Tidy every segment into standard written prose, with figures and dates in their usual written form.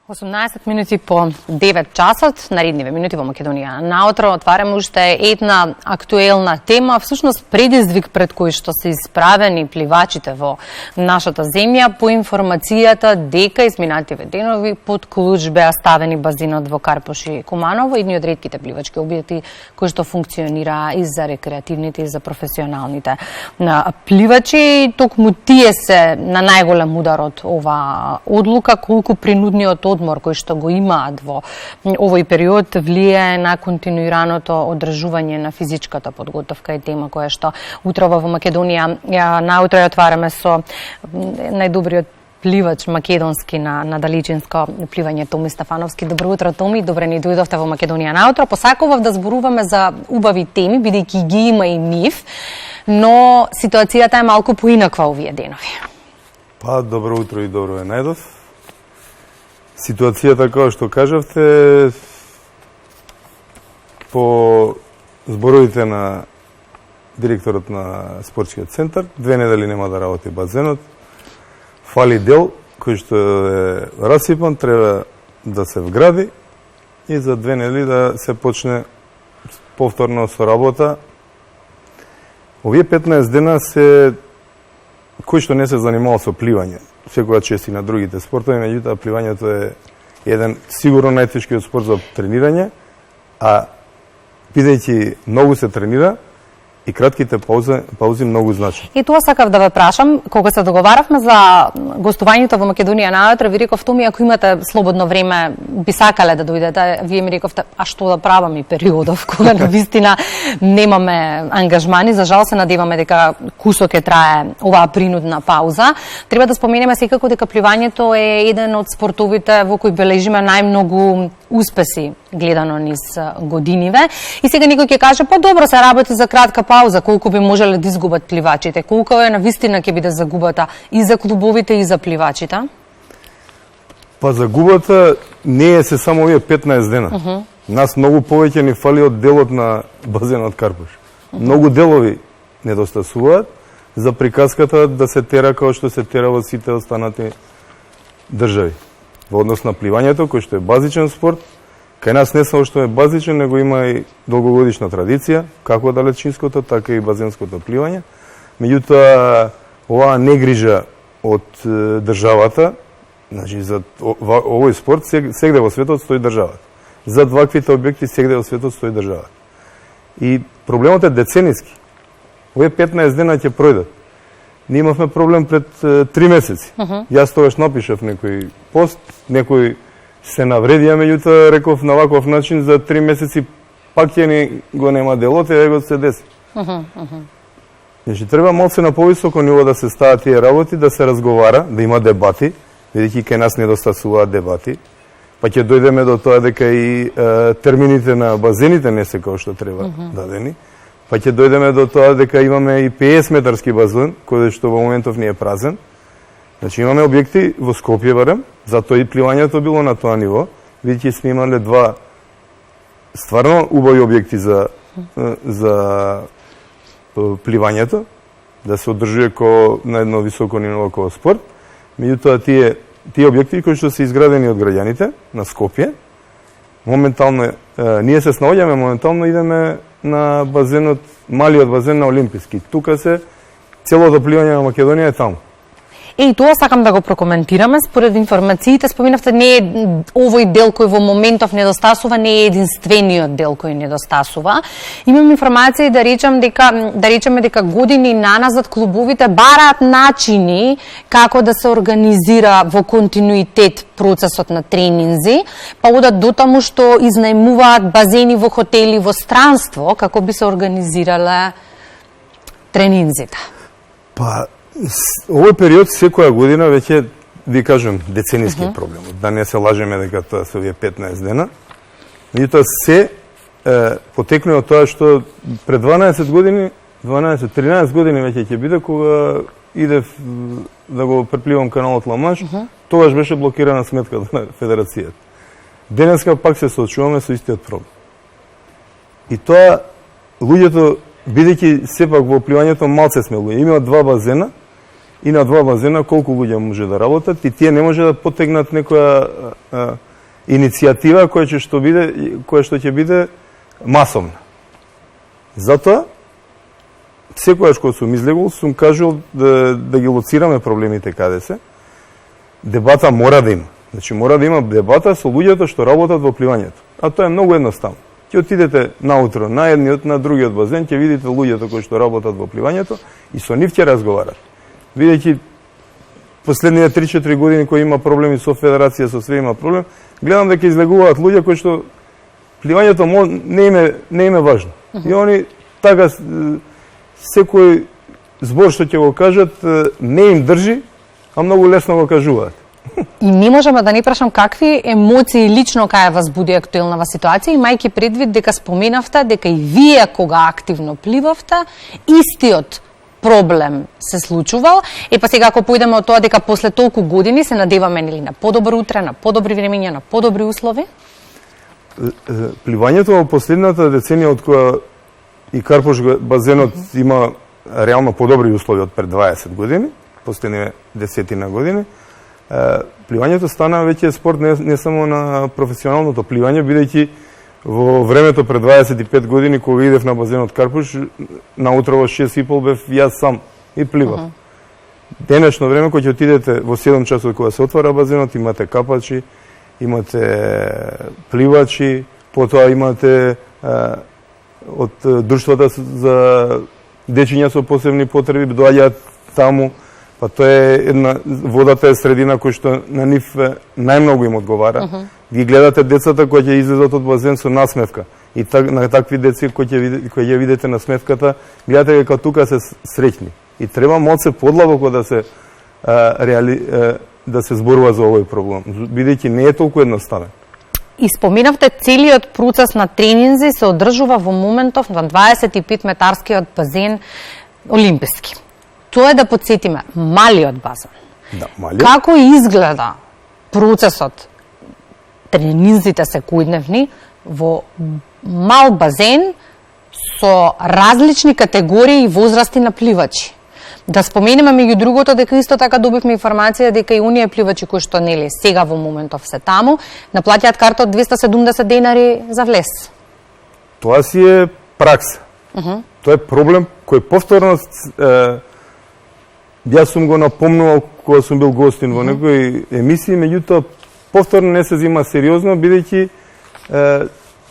18 минути по 9 часот, наредниве минути во Македонија. Наутро отвараме уште една актуелна тема, всушност предизвик пред кој што се исправени пливачите во нашата земја по информацијата дека изминативе денови под клуч беа ставени базинот во Карпош и Куманово, едни од ретките пливачки објекти кои што функционира и за рекреативните и за професионалните пливачи. Токму тие се на најголем удар од ова одлука, колку принудниот одмор кој што го имаат во овој период влијае на континуираното одржување на физичката подготовка и тема која што утрово во Македонија наутро ја отвараме со најдобриот пливач македонски на далечинско пливање Томи Стефановски. Добро утро, Томи, добре ни дојдовте во Македонија наутро. Посакував да зборуваме за убави теми, бидејќи ги има и нив, но ситуацијата е малку поинаква овие денови. Па, добро утро и добро ја најдов. Ситуацијата, како што кажавте, по зборовите на директорот на спортскиот центар, 2 недели нема да работи базенот. Фали дел кој што е расипан, треба да се вгради и за 2 недели да се почне повторно со работа. Овие 15 дена се кој што не се занимава со пливање, секоја чест и на другите спортови, меѓутоа пливањето е еден сигурно најтешкиот спорт за тренирање, а бидејќи многу се тренира и кратките паузи многу значат. И тоа сакав да ве прашам, кога се договаравме за гостувањето во Македонија наутро, ви реков, Томи, ако имате слободно време, би сакале да дојдете, вие ми рековте, а што да правам и периодов, кога навистина немаме ангажмани, за жал се надеваме дека кусок ќе трае оваа принудна пауза. Треба да споменеме секако дека пливањето е еден од спортовите во кој бележиме најмногу успеси гледано низ годиниве. И сега некој ќе каже, па добро, се работи за кратка пауза, колку би можеле да изгубат пливачите, колку е навистина ќе биде загубата и за клубовите и за пливачите? Па загубата не е се само овие 15 дена. Нас многу повеќе ни фали од делот на базенот Карпош. Многу делови недостасуваат за приказката да се тера како што се тера во сите останати држави. Во однос на пливањето, кој што е базичен спорт, кај нас не само што е базичен, него има и долгогодишна традиција, како далечинското, така и базенското пливање. Меѓутоа, оваа негрижа од државата, значи за овој спорт сегде во светот стои државата. За ваквите објекти сегде во светот стои државата. И проблемот е децениски. Овие 15 дена ќе пројдат. Ние имавме проблем пред 3 месеци. Јас тогаш напишав некој пост, некој се навредија, меѓутоа реков на ваков начин за 3 месеци пак ќе ни го нема делот и его се деси. Значи треба малце на повисоко ниво да се стават тие работи, да се разговара, да има дебати, бидејќи кај нас недостасуваат дебати, па ќе дојдеме до тоа дека и термините на базените не се како што треба дадени. Па ќе дојдеме до тоа дека имаме и 50 метарски базен, кој што во моментов не е празен. Значи имаме објекти во Скопје барем, затоа и пливањето било на тоа ниво, бидејќи сме имале 2 стварно убави објекти за пливањето, да се одржува на едно високо ниво како спорт. Меѓутоа тие објекти кои што се изградени од граѓаните на Скопје, моментално ние се снаоѓаме, моментално идеме на базенот, малиот базен на Олимписки. Тука се целото пливање на Македонија е таму. И тоа сакам да го прокоментираме. Според информациите споминавте, не е овој дел кој во моментов недостасува, не е единствениот дел кој недостасува. Имам информација да речеме дека години наназад клубовите бараат начини како да се организира во континуитет процесот на тренинзи, па одат до таму што изнајмуваат базени во хотели во странство како би се организирале тренинзите. Па овој период секоја година веќе, ви кажам, децениски проблем. Да не се лажеме дека тоа се овие 15 дена. Меѓутоа се потекнува од тоа што пред 13 години веќе ќе биде кога идев да го препливам каналот Ла-Манш, тогаш беше блокирана сметката на федерацијата. Денеска пак се соочуваме со истиот проблем. И тоа луѓето, бидејќи сепак во пливањето малце сме луѓе, имаат 2 базена, и на два базена колку луѓе може да работат и тие не може да потегнат некоја иницијатива која што ќе биде масовна. Затоа секогаш кога сум излегол, сум кажал да ги лоцираме проблемите каде се. Дебата мора да има. Значи мора да има дебата со луѓето што работат во пливањето. А тоа е многу едноставно. Ќе отидете наутро на едниот, на другиот базен, ќе видите луѓето кои што работат во пливањето и со нив ќе разговарат. Видејќи последните 3-4 години кои има проблеми со федерација, со све има проблем, гледам дека излегуваат луѓе кои што пливањето не им е важно. И они така секој збор што ќе го кажат не им држи, а многу лесно го кажуваат. И не можеме да не прашам какви емоции лично кај вас буди актуелнава ситуација, имајќи предвид дека споменавте дека и вие кога активно пливавте, истиот проблем се случувал. Па сега ако појдеме од тоа дека после толку години се надеваме нели на подобро утре, на подобри времења, на подобри услови? Пливањето во последната деценија од која и Карпош базенот има реално подобри услови од пред 20 години, последни 10 години, пливањето стана веќе спорт не само на професионалното пливање, бидејќи во времето пред 25 години кога идев на базенот Карпуш, наутро во 6:30 бев јас сам и пливав. Денешно време кога ќе отидете во 7 часот кога се отвара базенот, имате капачи, имате пливачи, потоа имате од друштвата за дечиња со посебни потреби доаѓаат таму. Па тоа е водата е средина која што на нив најмногу им одговара. Ви гледате децата кои ќе излезат од базен со насмевка. И на такви деца кои ќе видите на смевката, гледате дека тука се среќни. И треба малце подлабоко да се зборува за овој проблем, бидејќи не е толку едноставен. И споменавте целиот процес на тренинзи се одржува во моментов на 25-метарскиот базен олимписки. Тоа е да подсетиме малиот базен. Да, малиот. Како изгледа процесот тренинзите секојдневни во мал базен со различни категории и возрасти на пливачи? Да споменеме меѓу другото дека исто така добивме информација дека и оние пливачи кои што нели сега во моментов се таму, наплатјаат карта од 270 денари за влез. Тоа си е пракса. Тоа е проблем кој повторно јас сум го напомнувал кога сум бил гостин во некои емисии, меѓутоа повторно не се зема сериозно, бидејќи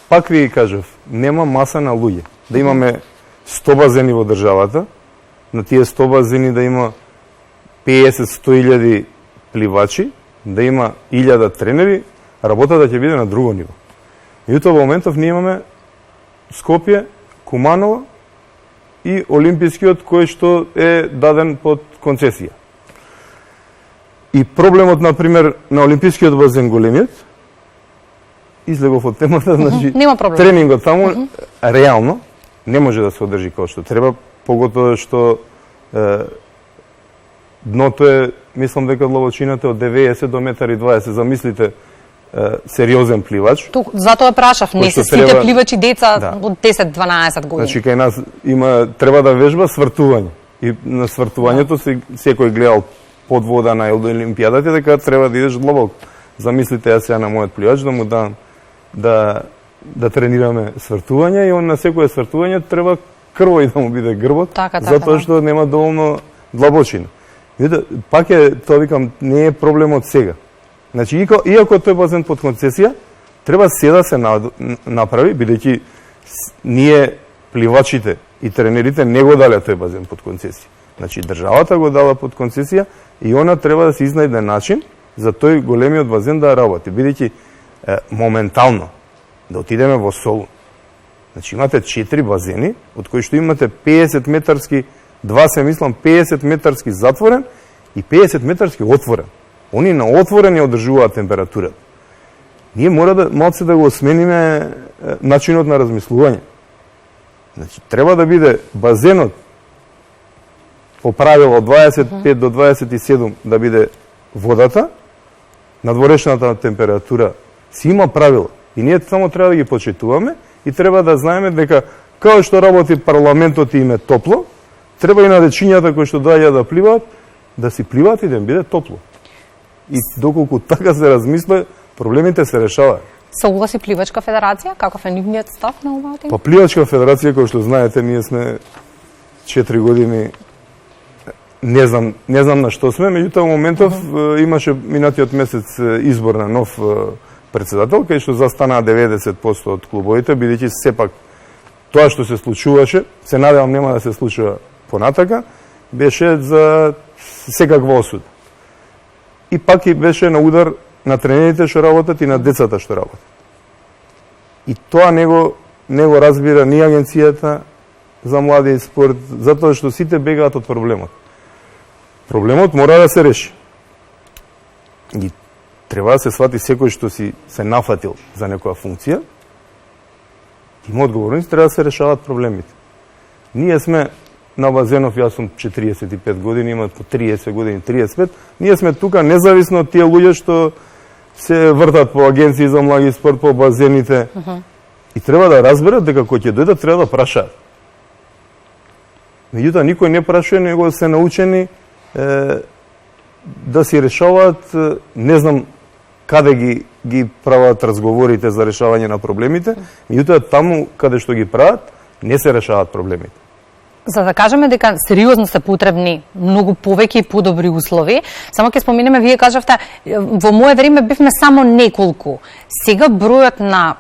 пак ви кажав, нема маса на луѓе. Да имаме 100 базени во државата, на тие 100 базени да има 50-100 пливачи, да има 1000 тренери, работата ќе биде на друго ниво. Меѓутоа во моментов ние имаме Скопје, Куманово и Олимпискиот кој што е даден под концесија. И проблемот, например, на Олимпискиот базен големиот, излегов од темата, значи тренингот таму реално не може да се одржи како што треба, поготоа што дното е, мислам дека длабочината од 90 до 1,20 м. Замислите сериозен пливач. Затоа прашав, не се сите пливачи деца од 10-12 години. Значи кај нас треба да вежба свртување. И на свртувањето секој гледал под вода на Олимпијадата дека треба да идеш длабоко. Замислите јас сега на мојот пливач да му дам да тренираме свртување и он на секое свртување треба крво и да му биде грбот, затоа што нема доволно длабочина. Пак е, тоа викам, не е проблемот сега. Значи, иако тој базен под концесија, треба се да се направи, бидејќи ние пливачите и тренерите не го дале тој базен под концесија. Значи, државата го дала под концесија и она треба да се изнајде начин за тој големиот базен да работи, бидејќи моментално да отидеме во Солун. Значи, имате 4 базени, од кои што имате 50 метарски, два се мислам 50 метарски затворен и 50 метарски отворен. Они на отворен ја одржуваат температурата. Ние мора да малце да го смениме начинот на размислување. Значи, треба да биде базенот по правило од 25 до 27 да биде водата, надворешната температура си има правила. И ние само треба да ги почитуваме и треба да знаеме дека као што работи парламентот и им е топло, треба и на дечињата кои што доаѓаат да пливаат, да си пливаат и да им биде топло. И доколку така се размисле, проблемите се решаваат. Согласи Пливачка федерација? Каков е нивниот став на оваа тема? Па Пливачка федерација, кој што знаете, ние сме 4 години не знам на што сме, меѓутоа во моментов имаше минатиот месец избор на нов председател, кај што застанаа 90% од клубовите, бидејќи сепак тоа што се случуваше, се надевам нема да се случува понатака, беше за секаква осуда. И пак и беше на удар на тренерите што работат и на децата што работат. И тоа не го разбира ни агенцијата за млади и спорт, затоа што сите бегаат од проблемот. Проблемот мора да се реши. И треба да се свати секој што се нафатил за некоја функција, има одговорност, треба да се решават проблемите. Ние сме на Базенов, јас сум 45 години, имат по 30 години, 35, ние сме тука независно од тие луѓе што се вртат по агенции за млади спорт, по базените. И треба да разберат дека кој ќе дојдат треба да прашаат. Меѓутоа никој не прашува, него се научени да си решаваат, не знам каде ги прават разговорите за решавање на проблемите, меѓутоа таму каде што ги прават, не се решаваат проблемите. За да кажеме дека сериозно се потребни многу повеќе и подобри услови, само ќе споменеме, вие кажавте, во мое време бевме само неколку. Сега бројот на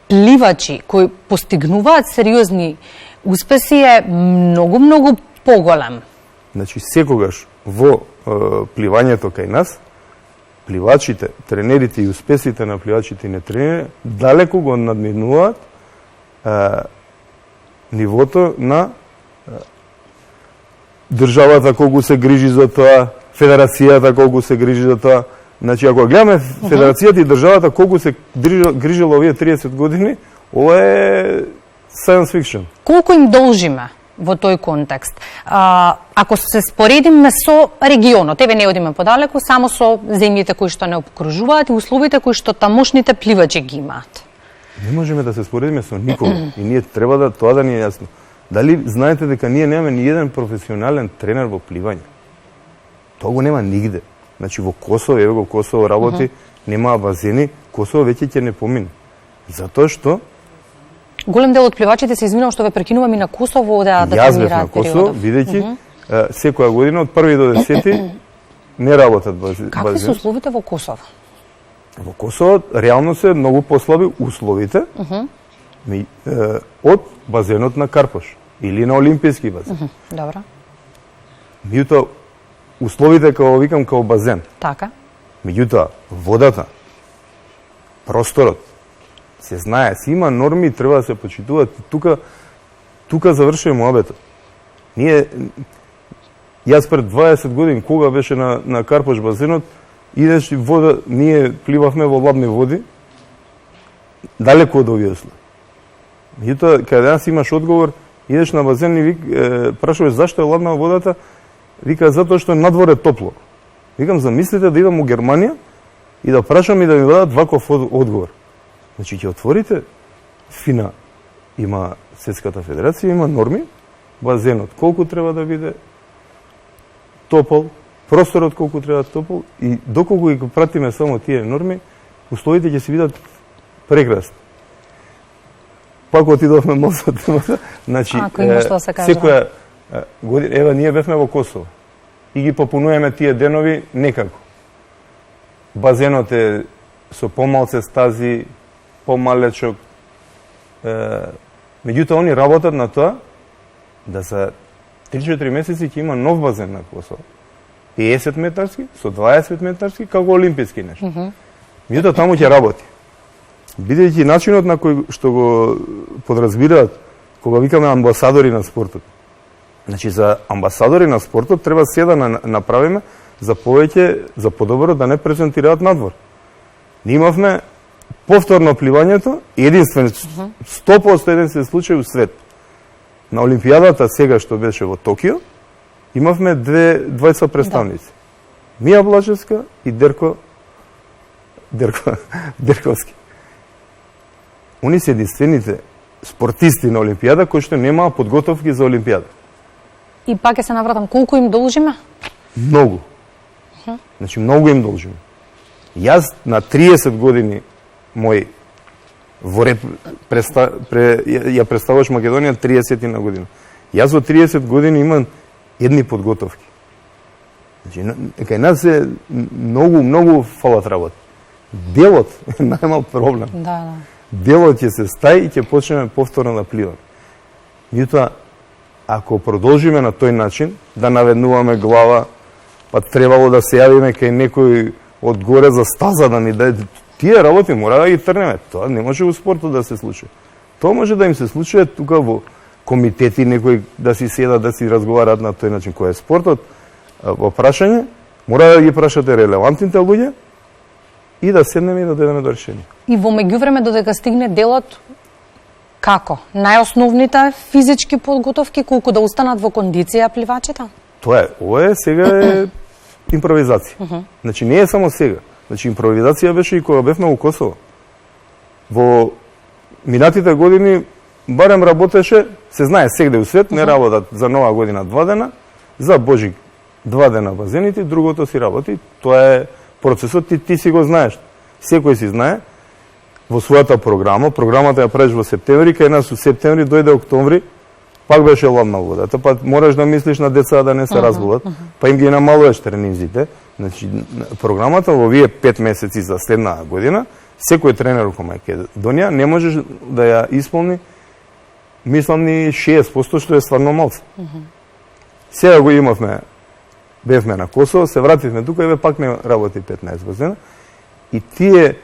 пливачи кои постигнуваат сериозни успеси е многу поголем. Значи, секогаш во пливањето кај нас, пливачите, тренерите и успесите на пливачите и не тренери далеку го надминуваат нивото на државата колку се грижи за тоа, федерацијата колку се грижи за тоа. Значи, ако гледаме федерацијата и државата колку се грижила овие 30 години, ова е science fiction. Колку им должиме во тој контекст? Ако се споредиме со регионот, еве не одиме подалеку, само со земјите кои што не окружуваат и условите кои што тамошните пливачи ги имаат. Не можеме да се споредиме со никого и ние треба тоа да ни е јасно. Дали знаете дека ние немаме ни еден професионален тренер во пливање? Тоа го нема нигде. Значи во Косово, еве го Косово работи, немаа базени, Косово веќе ќе не помине. Затоа што голем дел од пливачите се извинувам што ве прекинувам и на Косово да тренираат периодов. Јас бев на Косово, бидејќи секоја година од 1 до 10 не работат базени. Какви се условите во Косово? Во Косово реално се многу послаби условите од базенот на Карпош или на Олимписки базен. Добро. Меѓутоа, условите како викам како базен. Така. Меѓутоа, водата, просторот, се знае, си има норми и треба да се почитуваат. Тука завршува муабетот. Јас пред 20 години, кога беше на Карпош базенот, идеш и вода, ние пливавме во ладни води, далеку од овие услови. Меѓутоа, каде денес имаш одговор, идеш на базен и прашуваш зашто е ладна водата, вика затоа што надвор е топло. Викам, замислите да идам у Германија и да прашам и да ми дадат ваков одговор. Значи, ќе отворите ФИНА, има Светската федерација, има норми, базенот колку треба да биде топол, просторот колку треба топол и доколку ги пратиме само тие норми, условите ќе се бидат прекрасни. Пак отидовме малку со темата. Значи, секоја година, ева, ние бевме во Косово и ги попунуваме тие денови некако. Базенот е со помалце стази, помалечок. Меѓутоа, они работат на тоа да за 3-4 месеци ќе има нов базен на Косово. 50 метарски, со 20 метарски, како олимписки нешто. Меѓутоа, таму ќе работи. Бидејќи начинот на кој што го подразбираат кога викаме амбасадори на спортот. Значи за амбасадори на спортот треба се да направиме за повеќе, за подобро да не презентираат надвор. Ние имавме повторно пливањето, единствен 100% единствен случај у свет. На Олимпијадата сега што беше во Токио, имавме двајца представници. Мија Блажевска и Дерковски. Они се единствените спортисти на Олимпијада кои што немаа подготовки за Олимпијада. И пак ќе се навратам, колку им должиме? Многу. Значи, многу им должиме. Јас на 30 години мој во ја представуваш Македонија 30 на година. Јас во 30 години имам едни подготовки. Значи, кај нас е многу фалат работа. Делот е најмал проблем. Да. Делот ќе се стаи и ќе почнеме повторно да пливаме. Меѓутоа, ако продолжиме на тој начин, да наведнуваме глава, па требало да се јавиме кај некој од горе за стаза да ни даде, тие работи мора да ги трнеме. Тоа не може во спортот да се случи. Тоа може да им се случи тука во комитети, некои да си седат, да си разговараат на тој начин. Кој е спортот во прашање, мора да ги прашате релевантните луѓе и да седнеме и да дојдеме до решение. И во меѓувреме додека стигне делот, како? Најосновните физички подготовки, колку да останат во кондиција пливачите? Тоа е. Ова е сега е импровизација. Значи не е само сега. Значи импровизација беше и кога бевме во Косово. Во минатите години барем работеше, се знае сегде у свет, не работат за Нова година 2 дена, за Божик 2 дена базените, другото си работи. Тоа е процесот, ти си го знаеш. Секој си знае во својата програма. Програмата ја правиш во септември, кај нас у септември дојде октомври, пак беше ладна водата, па мораш да мислиш на деца да не се разболат, па им ги намалуваш тренинзите. Значи, програмата во овие 5 месеци за следна година, секој тренер кој Македонија не можеш да ја исполни, мислам ни 60%, што е стварно малце. Сега го имавме, бевме на Косово, се вративме тука и пак не работи 15 година. И тие,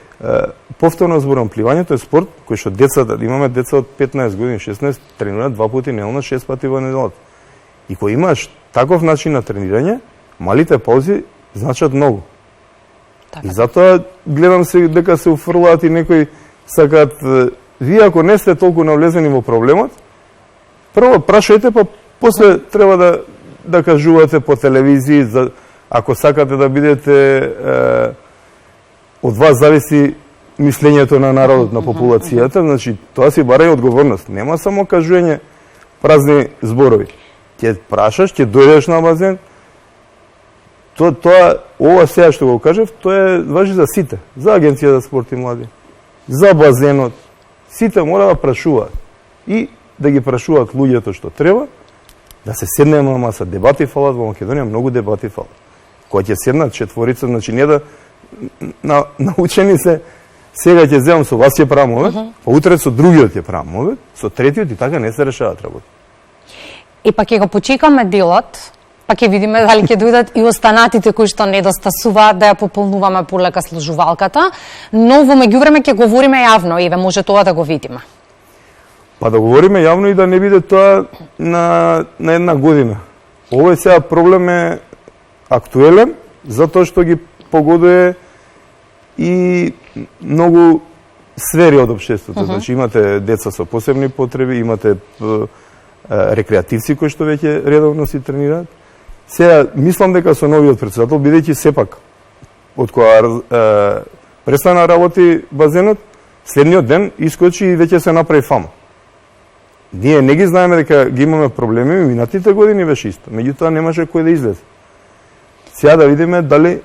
повторно зборам, пливањето е спорт кој што децата, имаме деца од 15 години, 16, тренираат 2 пати неделно, 6 пати во неделата. И кој имаш таков начин на тренирање, малите паузи значат многу. Така. И затоа гледам се дека се уфрлаат и некои сакаат, вие ако не сте толку навлезени во проблемот, прво прашајте, па после треба да кажувате по телевизија, ако сакате да бидете, од вас зависи мислењето на народот, на популацијата, значи тоа си бара и одговорност. Нема само кажување празни зборови. Ќе прашаш, ќе дојдеш на базен. Ова сега што го кажав, тоа важи за сите, за Агенција за спорт и млади, за базенот. Сите мора да прашуваат и да ги прашуваат луѓето што треба, да се седнеме на маса. Дебати фалат во Македонија, многу дебати фалат. Кога ќе седнат четворица, значи не да научени се, сега ќе земам со вас ќе правам ове, па утре со другиот ќе правам ове, со третиот и така не се решават работи. И пак ќе го почекаме делот, па ќе видиме дали ќе дојдат и останатите кои што недостасуваат да ја пополнуваме полека сложувалката, но во меѓувреме ќе говориме јавно и може тоа да го видиме. Па да говориме јавно и да не биде тоа на една година. Овој сега проблем е актуелен, затоа што ги погодува и многу сфери од општеството. Значи имате деца со посебни потреби, имате рекреативци кои што веќе редовно си тренираат. Сега мислам дека со новиот претседател, бидејќи сепак од кога престана работи базенот, следниот ден искочи и веќе се направи фама. Ние не ги знаеме дека ги имаме проблеми, минатите години беше исто. Меѓутоа немаше кој да излезе. Сега да видиме дали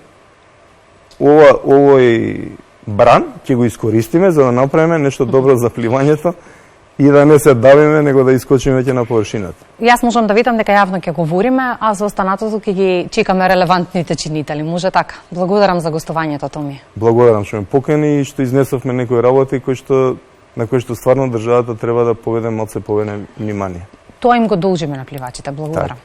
овој бран ќе го искористиме за да направиме нешто добро за пливањето и да не се давиме, него да искочиме веќе на површината. Јас можам да видам дека јавно ќе говориме, а за останатото ќе ги чекаме релевантните чинители. Може така? Благодарам за гостувањето, Томи. Благодарам што ме покани и што изнесовме некои работи на кои што стварно државата треба да поведе малце повеќе внимание. Тоа им го должиме на пливачите. Благодарам.